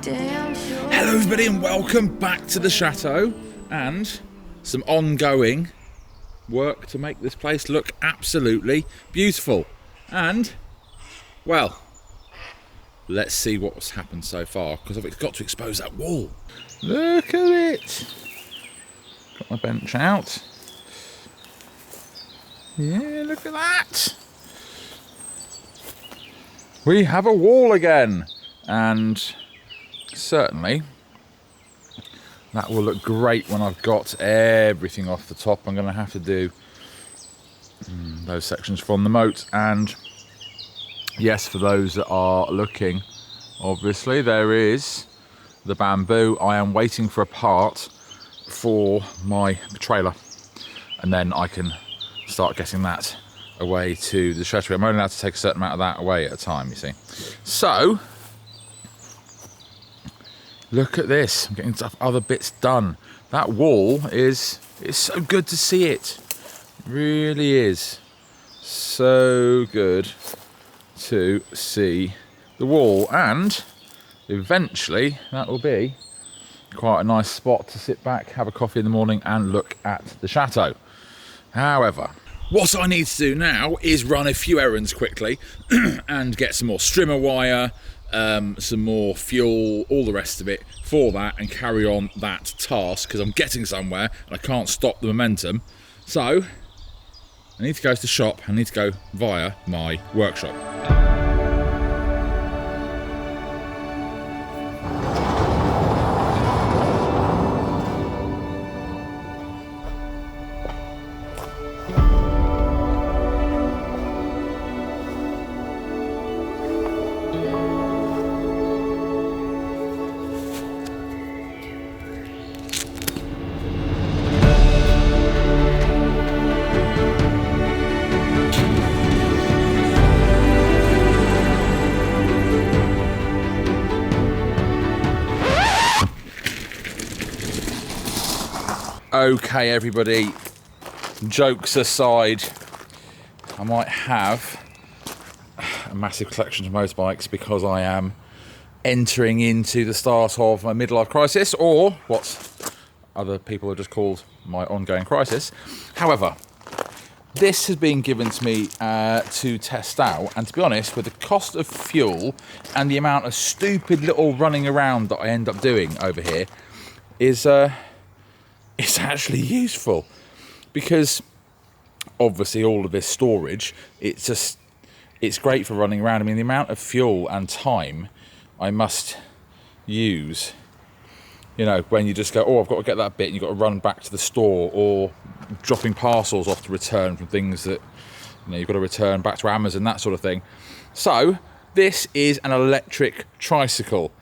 Hello everybody and welcome back to the chateau and some ongoing work to make this place look absolutely beautiful. And, well, let's see what's happened so far, because I've got to expose that wall. Look at it. Got my bench out. Yeah, look at that. We have a wall again, and certainly that will look great when I've got everything off the top. I'm going to have to do those sections from the moat. And yes, for those that are looking, obviously there is the bamboo. I am waiting for a part for my trailer, and then I can start getting that away to the chateau. I'm only allowed to take a certain amount of that away at a time, you see. So look at this. I'm getting stuff, other bits done. That wall it's so good to see it. It really is so good to see the wall, and eventually that will be quite a nice spot to sit back, have a coffee in the morning and look at the chateau. However, what I need to do now is run a few errands quickly and get some more strimmer wire, some more fuel, all the rest of it for that, and carry on that task, because I'm getting somewhere and I can't stop the momentum. So I need to go to the shop. I need to go via my workshop. Okay, everybody, jokes aside, I might have a massive collection of motorbikes because I am entering into the start of my midlife crisis, or what other people have just called my ongoing crisis. However, this has been given to me to test out, and to be honest, with the cost of fuel and the amount of stupid little running around that I end up doing over here, is it's actually useful, because obviously all of this storage, it's great for running around. I mean, the amount of fuel and time I must use, you know, when you just go, oh, I've got to get that bit, and you've got to run back to the store, or dropping parcels off to return from things that, you know, you've got to return back to Amazon, that sort of thing. So this is an electric tricycle.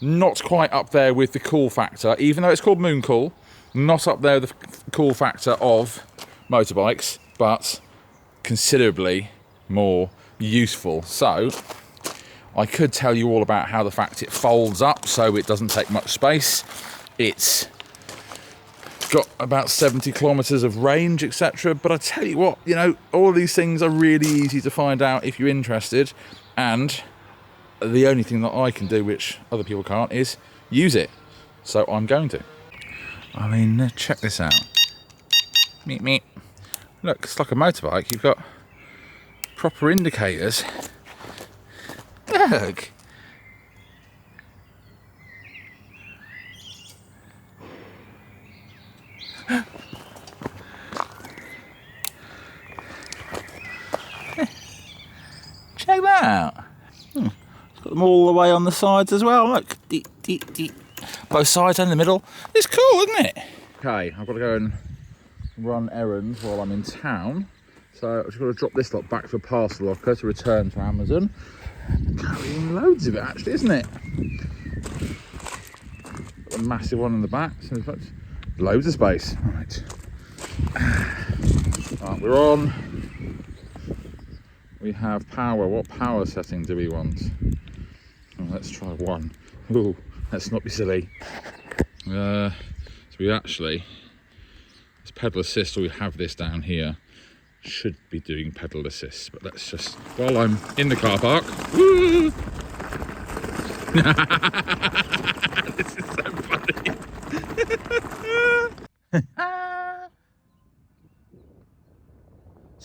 Not quite up there with the cool factor, even though it's called Mooncool. Not up there with the cool factor of motorbikes, but considerably more useful. So I could tell you all about how the fact it folds up so it doesn't take much space. It's got about 70 kilometers of range, etc. But I tell you what, you know, all of these things are really easy to find out if you're interested. And the only thing that I can do, which other people can't, is use it. So I'm going to. I mean, check this out. Meep, meep. Look, it's like a motorbike. You've got proper indicators. Look. Check that out. It's got them all the way on the sides as well. Look. Deep, deep, deep. Both sides and the middle. It's cool, isn't it? Okay, I've got to go and run errands while I'm in town. So I've just got to drop this lot back for a parcel locker to return to Amazon. Carrying loads of it, actually, isn't it? Got a massive one in the back. So in fact, loads of space. Right, we're on. We have power. What power setting do we want? Oh, let's try one. Ooh. Let's not be silly. So we actually, it's pedal assist, or we have this down here. Should be doing pedal assist, but let's just, while I'm in the car park. Woo!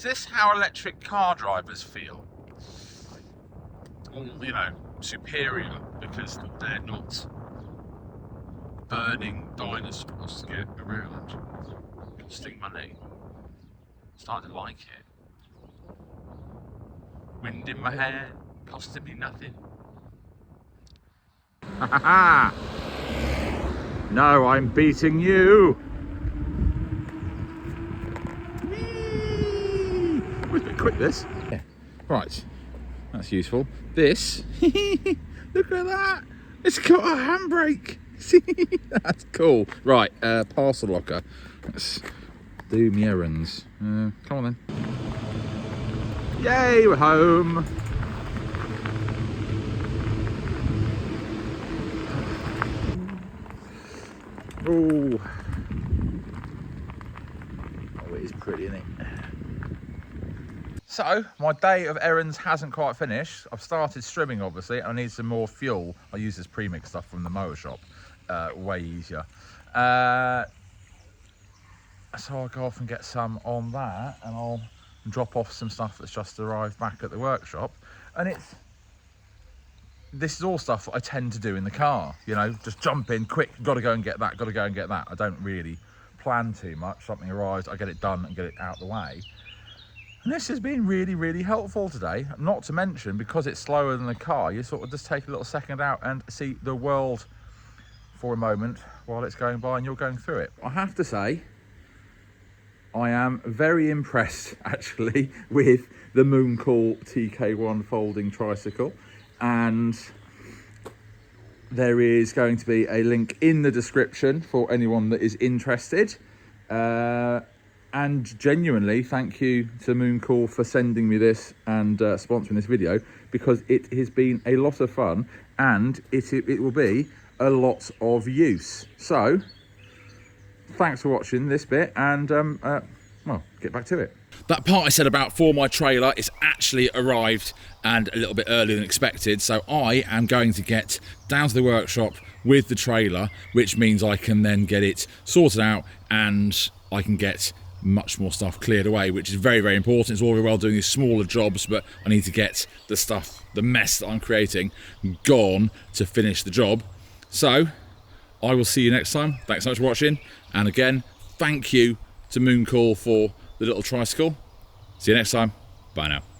this how electric car drivers feel? You know, superior because they're not burning dinosaurs to get around, costing money. Starting to like it. Wind in my hair, costing me nothing. No, I'm beating you. Whee! Oh, it's a bit quick, this. Yeah. Right, that's useful. This, look at that. It's got a handbrake. See, that's cool. Right, parcel locker. Let's do me errands. Come on then. Yay, we're home. Oh, it is pretty, isn't it? So, my day of errands hasn't quite finished. I've started strimming, obviously, and I need some more fuel. I use this premix stuff from the motor shop. Way easier. So I'll go off and get some on that, and I'll drop off some stuff that's just arrived back at the workshop. And this is all stuff that I tend to do in the car, you know, just jump in quick, gotta go and get that, gotta go and get that. I don't really plan too much. Something arrives, I get it done and get it out the way. And this has been really, really helpful today. Not to mention, because it's slower than the car, you sort of just take a little second out and see the world for a moment while it's going by and you're going through it. I have to say, I am very impressed actually with the Mooncool TK1 folding tricycle, and there is going to be a link in the description for anyone that is interested. And genuinely, thank you to Mooncool for sending me this and sponsoring this video, because it has been a lot of fun and it will be a lot of use. So, thanks for watching this bit, and well, get back to it. That part I said about for my trailer is actually arrived, and a little bit earlier than expected, so I am going to get down to the workshop with the trailer, which means I can then get it sorted out and I can get much more stuff cleared away, which is very, very important. It's all very well doing these smaller jobs, but I need to get the stuff, the mess that I'm creating, gone to finish the job. So I will see you next time. Thanks so much for watching, and again, thank you to Mooncool for the little tricycle. See you next time. Bye now.